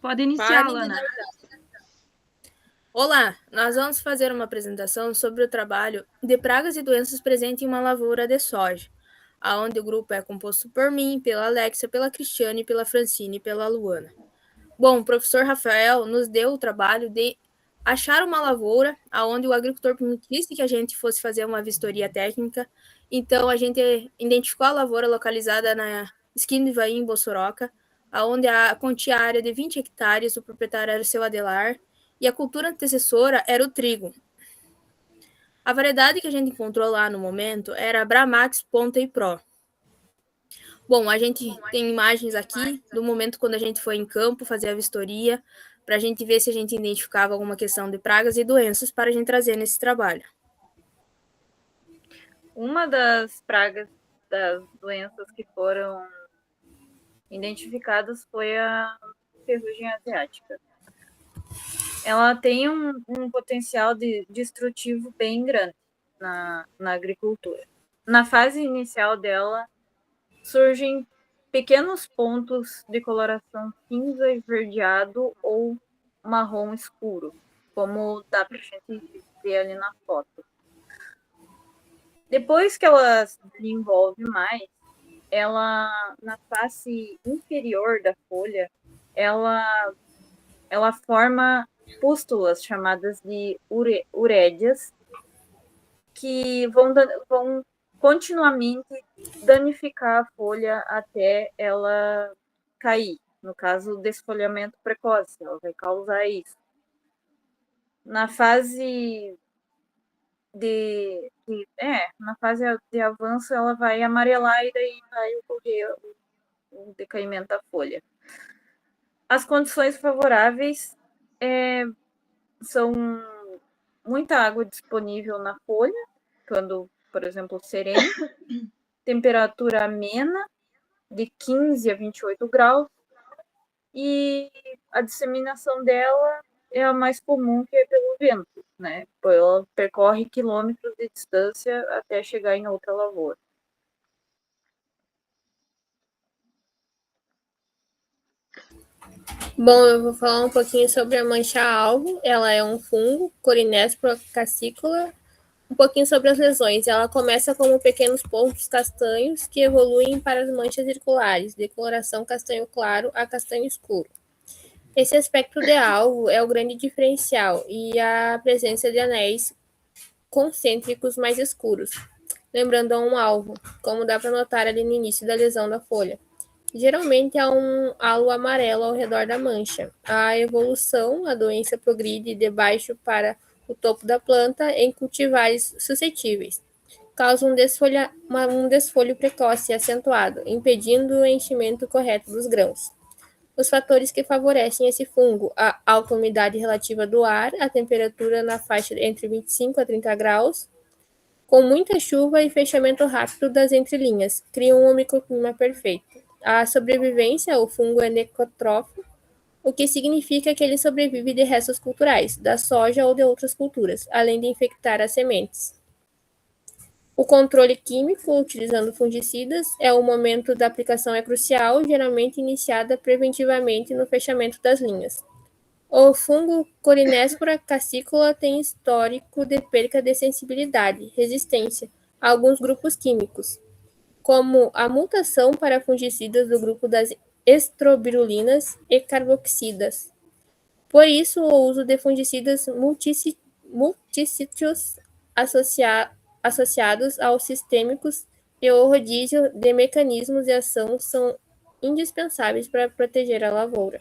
Pode iniciar, Lana. Olá, nós vamos fazer uma apresentação sobre o trabalho de pragas e doenças presentes em uma lavoura de soja, aonde o grupo é composto por mim, pela Alexia, pela Cristiane, pela Francine e pela Luana. Bom, o professor Rafael nos deu o trabalho de achar uma lavoura aonde o agricultor permitisse que a gente fosse fazer uma vistoria técnica. Então, a gente identificou a lavoura localizada na esquina de Ivaí, em Bossoroca, aonde continha a área de 20 hectares, o proprietário era o seu Adelar, e a cultura antecessora era o trigo. A variedade que a gente encontrou lá no momento era a Bramax Ponta e Pro. Bom, a gente tem imagens aqui do momento quando a gente foi em campo fazer a vistoria, para a gente ver se a gente identificava alguma questão de pragas e doenças para a gente trazer nesse trabalho. Uma das pragas, das doenças que foram identificadas foi a ferrugem asiática. Ela tem um potencial destrutivo bem grande na agricultura. Na fase inicial dela, surgem pequenos pontos de coloração cinza esverdeado ou marrom escuro, como dá para a gente ver ali na foto. Depois que ela se desenvolve mais, ela, na face inferior da folha, ela forma pústulas chamadas de urédias, que vão continuamente danificar a folha até ela cair. No caso, o desfolhamento precoce, ela vai causar isso. Na fase na fase de avanço, ela vai amarelar e daí vai ocorrer o decaimento da folha. As condições favoráveis são muita água disponível na folha, quando, por exemplo, sereno, temperatura amena, de 15 a 28 graus, e a disseminação dela é a mais comum, que é pelo vento, né? Ela percorre quilômetros de distância até chegar em outra lavoura. Bom, eu vou falar um pouquinho sobre a mancha-alvo. Ela é um fungo, Corinéspora cassicula. Um pouquinho sobre as lesões. Ela começa como pequenos pontos castanhos que evoluem para as manchas circulares, de coloração castanho claro a castanho escuro. Esse aspecto de alvo é o grande diferencial e a presença de anéis concêntricos mais escuros, lembrando a um alvo, como dá para notar ali no início da lesão da folha. Geralmente há um halo amarelo ao redor da mancha. A evolução, a doença progride de baixo para o topo da planta em cultivares suscetíveis. Causa um desfolho precoce e acentuado, impedindo o enchimento correto dos grãos. Os fatores que favorecem esse fungo: a alta umidade relativa do ar, a temperatura na faixa entre 25 a 30 graus, com muita chuva e fechamento rápido das entrelinhas, criam um microclima perfeito. A sobrevivência: o fungo é necrotrófico, o que significa que ele sobrevive de restos culturais, da soja ou de outras culturas, além de infectar as sementes. O controle químico, utilizando fungicidas, o momento da aplicação é crucial, geralmente iniciada preventivamente no fechamento das linhas. O fungo Corinéspora cassicula tem histórico de perca de sensibilidade, resistência a alguns grupos químicos, como a mutação para fungicidas do grupo das estrobirulinas e carboxidas. Por isso, o uso de fungicidas multissítios associados aos sistêmicos e o rodízio de mecanismos de ação são indispensáveis para proteger a lavoura.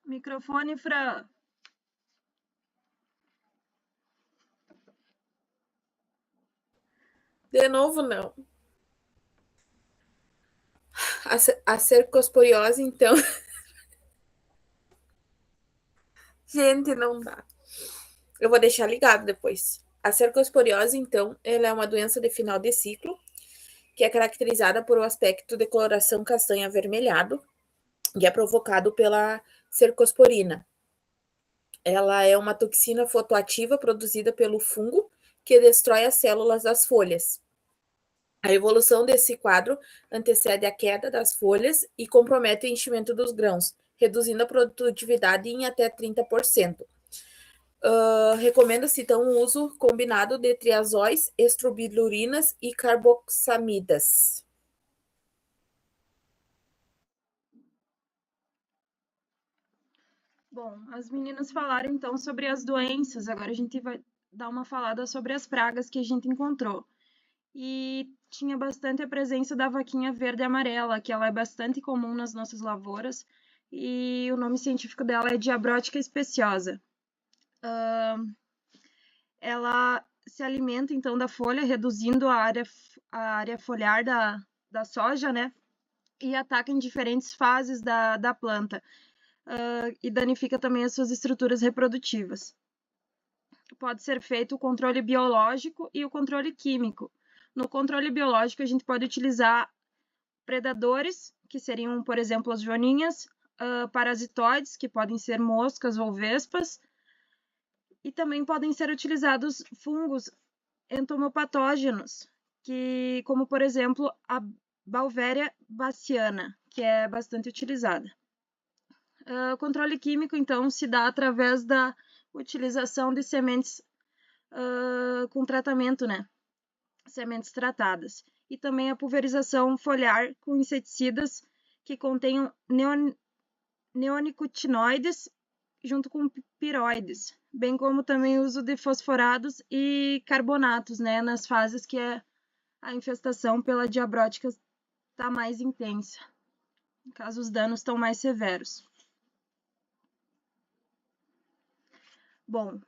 Microfone, Fran. De novo, não. A cercosporiose, então. Gente, não dá. Eu vou deixar ligado depois. A cercosporiose, então, ela é uma doença de final de ciclo, que é caracterizada por um aspecto de coloração castanho avermelhado e é provocado pela cercosporina. Ela é uma toxina fotoativa produzida pelo fungo que destrói as células das folhas. A evolução desse quadro antecede a queda das folhas e compromete o enchimento dos grãos, reduzindo a produtividade em até 30%. Recomenda-se, então, o uso combinado de triazóis, estrobilurinas e carboxamidas. Bom, as meninas falaram então sobre as doenças, agora a gente vai dar uma falada sobre as pragas que a gente encontrou. E tinha bastante a presença da vaquinha verde e amarela, que ela é bastante comum nas nossas lavouras, e o nome científico dela é Diabrótica speciosa. Ela se alimenta então da folha, reduzindo a área foliar da soja, né? E ataca em diferentes fases da planta. E danifica também as suas estruturas reprodutivas. Pode ser feito o controle biológico e o controle químico. No controle biológico, a gente pode utilizar predadores, que seriam, por exemplo, as joaninhas, parasitoides, que podem ser moscas ou vespas, e também podem ser utilizados fungos entomopatógenos, como, por exemplo, a Beauveria baciana, que é bastante utilizada. O controle químico, então, se dá através da utilização de sementes com tratamento, né? Sementes tratadas. E também a pulverização foliar com inseticidas que contenham neonicotinoides junto com piroides, bem como também o uso de fosforados e carbonatos, né? Nas fases que a infestação pela diabrótica está mais intensa, caso os danos estão mais severos. Bom,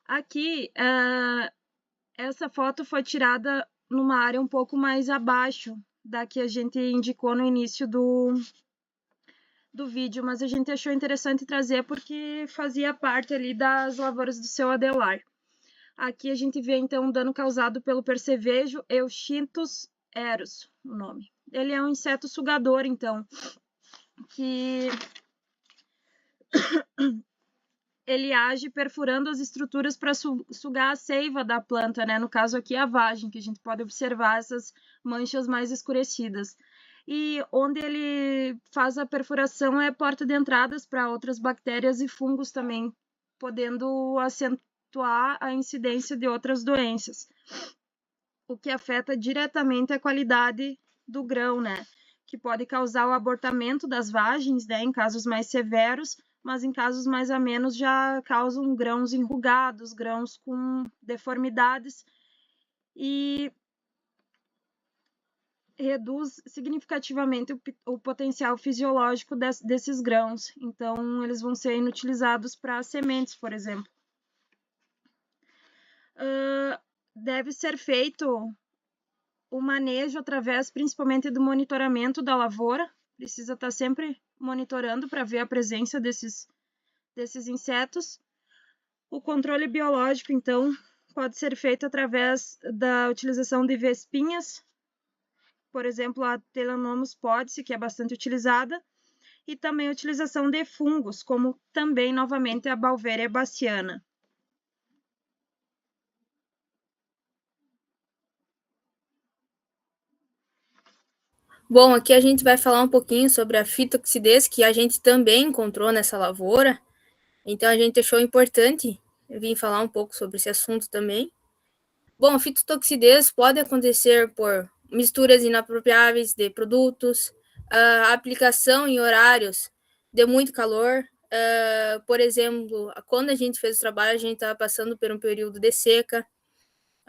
aqui essa foto foi tirada numa área um pouco mais abaixo da que a gente indicou no início do vídeo, mas a gente achou interessante trazer porque fazia parte ali das lavouras do seu Adelar. Aqui a gente vê então um dano causado pelo percevejo Euchintus eros, o nome. Ele é um inseto sugador, então, que ele age perfurando as estruturas para sugar a seiva da planta, né? No caso aqui, a vagem, que a gente pode observar essas manchas mais escurecidas. E onde ele faz a perfuração é porta de entradas para outras bactérias e fungos também, podendo acentuar a incidência de outras doenças, o que afeta diretamente a qualidade do grão, né? Que pode causar o abortamento das vagens, né? Em casos mais severos, mas em casos mais amenos já causam grãos enrugados, grãos com deformidades e reduz significativamente o potencial fisiológico desses grãos. Então, eles vão ser inutilizados para sementes, por exemplo. Deve ser feito o manejo através principalmente do monitoramento da lavoura. Precisa estar sempre monitorando para ver a presença desses insetos. O controle biológico, então, pode ser feito através da utilização de vespinhas, por exemplo, a Telenomus podse, que é bastante utilizada, e também a utilização de fungos, como também, novamente, a Beauveria baciana. Bom, aqui a gente vai falar um pouquinho sobre a fitoxidez, que a gente também encontrou nessa lavoura. Então, a gente achou importante vir falar um pouco sobre esse assunto também. Bom, a fitotoxidez pode acontecer por misturas inapropriáveis de produtos, aplicação em horários de muito calor. Por exemplo, quando a gente fez o trabalho, a gente estava passando por um período de seca,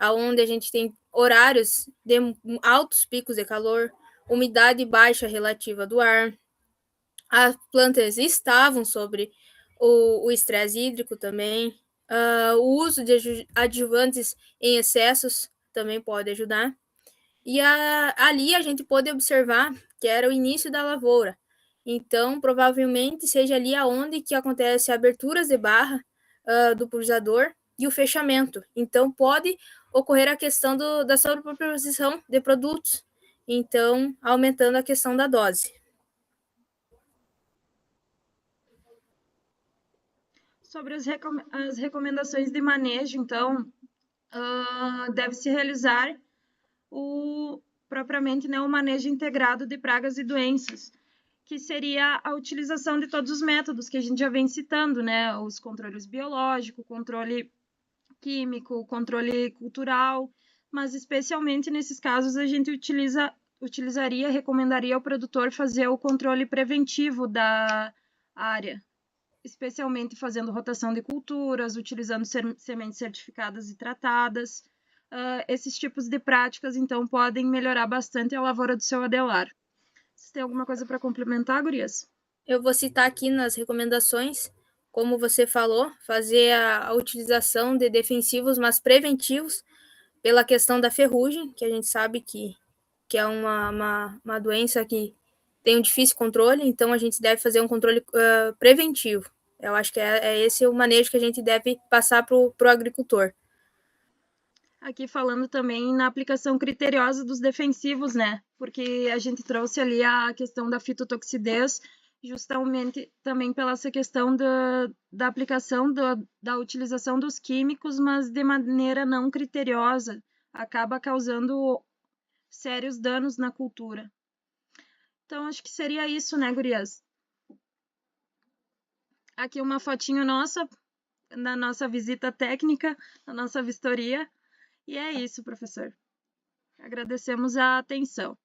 onde a gente tem horários de altos picos de calor, umidade baixa relativa do ar. As plantas estavam sobre o estresse hídrico também. O uso de adjuvantes em excessos também pode ajudar. E ali a gente pode observar que era o início da lavoura. Então, provavelmente seja ali aonde que acontece aberturas de barra do pulverizador e o fechamento. Então, pode ocorrer a questão da sobreposição de produtos, então aumentando a questão da dose. Sobre as recomendações de manejo, então, deve-se realizar propriamente, né, o manejo integrado de pragas e doenças, que seria a utilização de todos os métodos que a gente já vem citando, né, os controles biológicos, controle químico, controle cultural, mas especialmente nesses casos a gente recomendaria ao produtor fazer o controle preventivo da área, especialmente fazendo rotação de culturas, utilizando sementes certificadas e tratadas. Esses tipos de práticas, então, podem melhorar bastante a lavoura do seu Adelar. Você tem alguma coisa para complementar, gurias? Eu vou citar aqui nas recomendações, como você falou, fazer a utilização de defensivos, mas preventivos, pela questão da ferrugem, que a gente sabe que é uma doença que tem um difícil controle, então a gente deve fazer um controle preventivo. Eu acho que é esse o manejo que a gente deve passar para o agricultor. Aqui falando também na aplicação criteriosa dos defensivos, né? Porque a gente trouxe ali a questão da fitotoxidez, justamente também pela essa questão da aplicação, da utilização dos químicos, mas de maneira não criteriosa, acaba causando sérios danos na cultura. Então, acho que seria isso, né, gurias? Aqui uma fotinho nossa, na nossa visita técnica, na nossa vistoria. E é isso, professor. Agradecemos a atenção.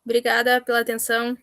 Obrigada pela atenção.